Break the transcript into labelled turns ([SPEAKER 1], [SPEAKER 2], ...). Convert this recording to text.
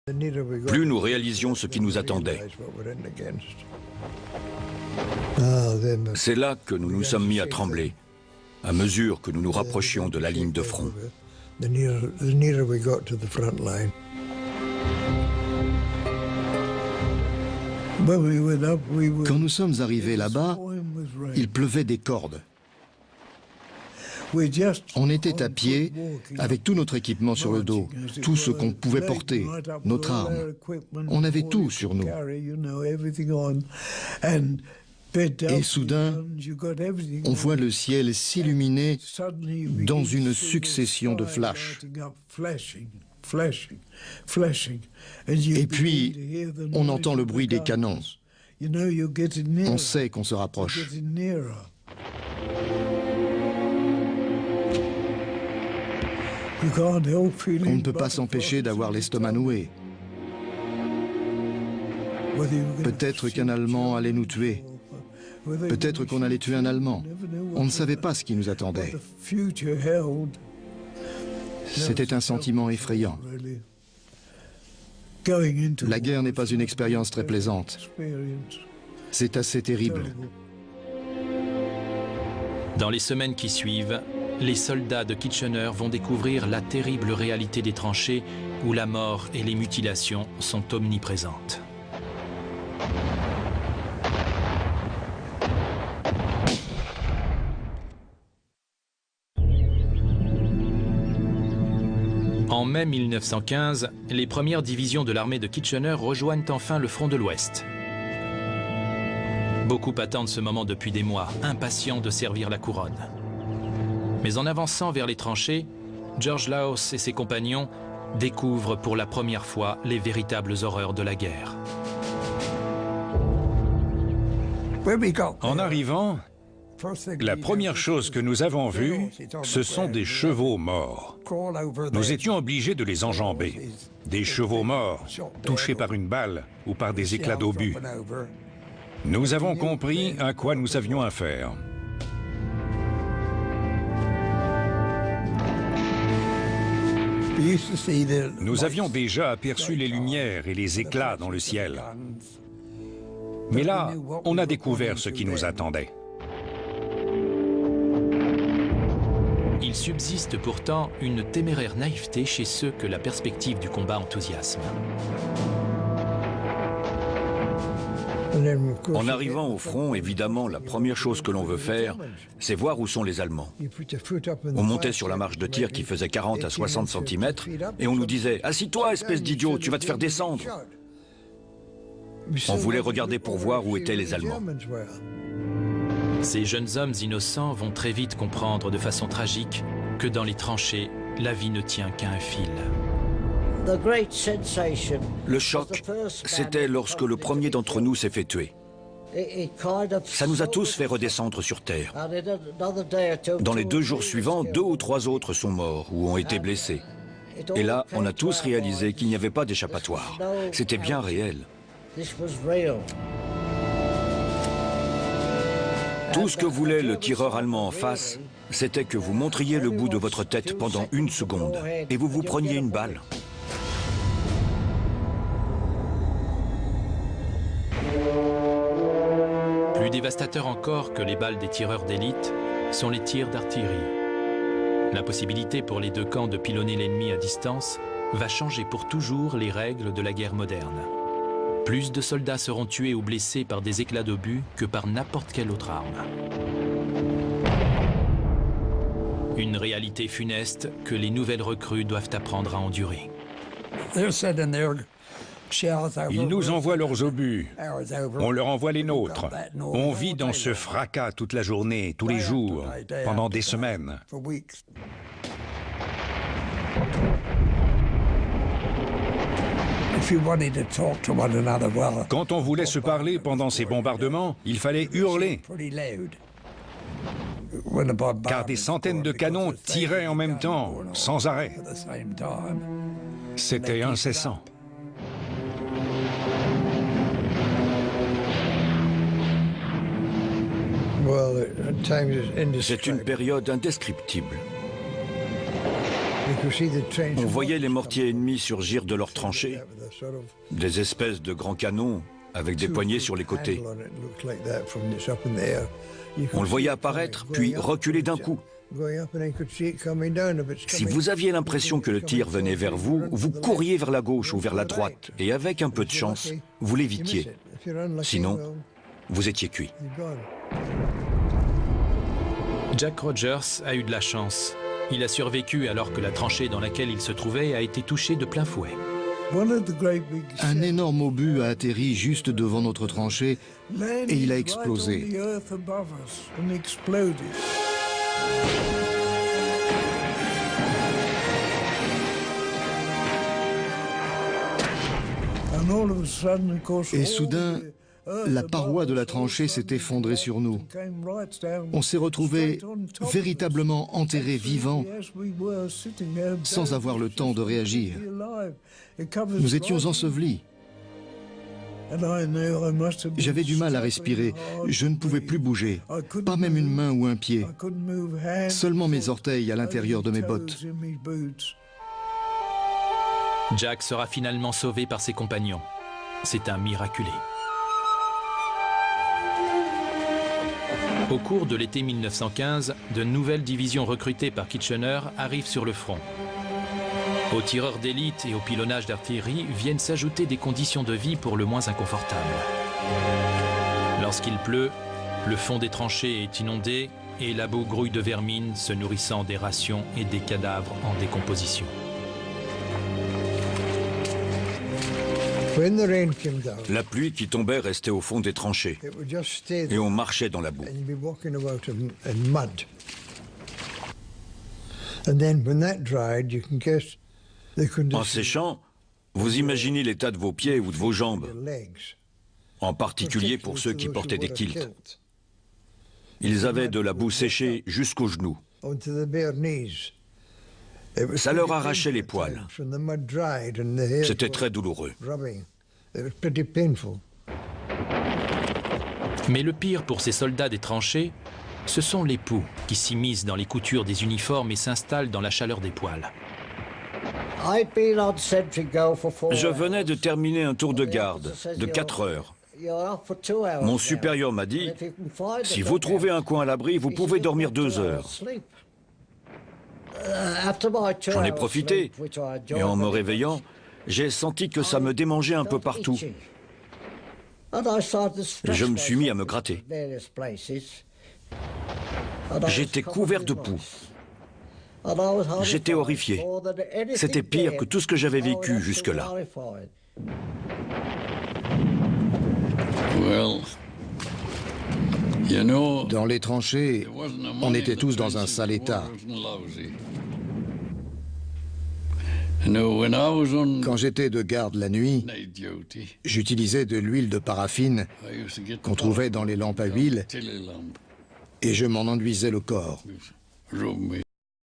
[SPEAKER 1] plus nous réalisions ce qui nous attendait. C'est là que nous nous sommes mis à trembler, à mesure que nous nous rapprochions de la ligne de front.
[SPEAKER 2] Quand nous sommes arrivés là-bas, il pleuvait des cordes. On était à pied, avec tout notre équipement sur le dos, tout ce qu'on pouvait porter, notre arme. On avait tout sur nous. Et soudain, on voit le ciel s'illuminer dans une succession de flashs. Et puis, on entend le bruit des canons. On sait qu'on se rapproche. On ne peut pas s'empêcher d'avoir l'estomac noué. Peut-être qu'un Allemand allait nous tuer. Peut-être qu'on allait tuer un Allemand. On ne savait pas ce qui nous attendait. C'était un sentiment effrayant. La guerre n'est pas une expérience très plaisante. C'est assez terrible.
[SPEAKER 3] Dans les semaines qui suivent, les soldats de Kitchener vont découvrir la terrible réalité des tranchées où la mort et les mutilations sont omniprésentes. En mai 1915, les premières divisions de l'armée de Kitchener rejoignent enfin le front de l'Ouest. Beaucoup attendent ce moment depuis des mois, impatients de servir la couronne. Mais en avançant vers les tranchées, George Laos et ses compagnons découvrent pour la première fois les véritables horreurs de la guerre.
[SPEAKER 4] En arrivant, la première chose que nous avons vue, ce sont des chevaux morts. Nous étions obligés de les enjamber. Des chevaux morts, touchés par une balle ou par des éclats d'obus. Nous avons compris à quoi nous avions affaire. Nous avions déjà aperçu les lumières et les éclats dans le ciel. Mais là, on a découvert ce qui nous attendait.
[SPEAKER 3] Il subsiste pourtant une téméraire naïveté chez ceux que la perspective du combat enthousiasme.
[SPEAKER 1] En arrivant au front, évidemment, la première chose que l'on veut faire, c'est voir où sont les Allemands. On montait sur la marche de tir qui faisait 40 à 60 cm et on nous disait « Assis-toi, espèce d'idiot, tu vas te faire descendre !» On voulait regarder pour voir où étaient les Allemands.
[SPEAKER 3] Ces jeunes hommes innocents vont très vite comprendre de façon tragique que dans les tranchées, la vie ne tient qu'à un fil.
[SPEAKER 1] Le choc, c'était lorsque le premier d'entre nous s'est fait tuer. Ça nous a tous fait redescendre sur terre. Dans les 2 jours suivants, 2 ou 3 autres sont morts ou ont été blessés. Et là, on a tous réalisé qu'il n'y avait pas d'échappatoire. C'était bien réel. Tout ce que voulait le tireur allemand en face, c'était que vous montriez le bout de votre tête pendant 1 seconde et vous vous preniez une balle.
[SPEAKER 3] Plus dévastateurs encore que les balles des tireurs d'élite sont les tirs d'artillerie. La possibilité pour les 2 camps de pilonner l'ennemi à distance va changer pour toujours les règles de la guerre moderne. Plus de soldats seront tués ou blessés par des éclats d'obus que par n'importe quelle autre arme. Une réalité funeste que les nouvelles recrues doivent apprendre à endurer.
[SPEAKER 4] Ils nous envoient leurs obus, on leur envoie les nôtres. On vit dans ce fracas toute la journée, tous les jours, pendant des semaines. Quand on voulait se parler pendant ces bombardements, il fallait hurler. Car des centaines de canons tiraient en même temps, sans arrêt. C'était incessant.
[SPEAKER 1] C'est une période indescriptible. On voyait les mortiers ennemis surgir de leurs tranchées, des espèces de grands canons avec des poignées sur les côtés. On le voyait apparaître, puis reculer d'un coup. Si vous aviez l'impression que le tir venait vers vous, vous couriez vers la gauche ou vers la droite, et avec un peu de chance, vous l'évitiez. Sinon, vous étiez cuit.
[SPEAKER 3] Jack Rogers a eu de la chance. Il a survécu alors que la tranchée dans laquelle il se trouvait a été touchée de plein fouet.
[SPEAKER 2] Un énorme obus a atterri juste devant notre tranchée et il a explosé. Et soudain, la paroi de la tranchée s'est effondrée sur nous. On s'est retrouvés véritablement enterrés vivants, sans avoir le temps de réagir. Nous étions ensevelis. J'avais du mal à respirer. Je ne pouvais plus bouger, pas même une main ou un pied. Seulement mes orteils à l'intérieur de mes bottes.
[SPEAKER 3] Jack sera finalement sauvé par ses compagnons. C'est un miraculé. Au cours de l'été 1915, de nouvelles divisions recrutées par Kitchener arrivent sur le front. Aux tireurs d'élite et au pilonnage d'artillerie viennent s'ajouter des conditions de vie pour le moins inconfortables. Lorsqu'il pleut, le fond des tranchées est inondé et la boue grouille de vermine se nourrissant des rations et des cadavres en décomposition.
[SPEAKER 1] La pluie qui tombait restait au fond des tranchées et on marchait dans la boue. En séchant, vous imaginez l'état de vos pieds ou de vos jambes, en particulier pour ceux qui portaient des kilts. Ils avaient de la boue séchée jusqu'aux genoux. Ça leur arrachait les poils. C'était très douloureux.
[SPEAKER 3] Mais le pire pour ces soldats des tranchées, ce sont les poux qui s'immiscent dans les coutures des uniformes et s'installent dans la chaleur des poils.
[SPEAKER 1] Je venais de terminer un tour de garde de 4 heures. Mon supérieur m'a dit, si vous trouvez un coin à l'abri, vous pouvez dormir 2 heures. J'en ai profité, et en me réveillant, j'ai senti que ça me démangeait un peu partout. Je me suis mis à me gratter. J'étais couvert de poux. J'étais horrifié. C'était pire que tout ce que j'avais vécu jusque-là.
[SPEAKER 2] Dans les tranchées, on était tous dans un sale état. Quand j'étais de garde la nuit, j'utilisais de l'huile de paraffine qu'on trouvait dans les lampes à huile et je m'en enduisais le corps.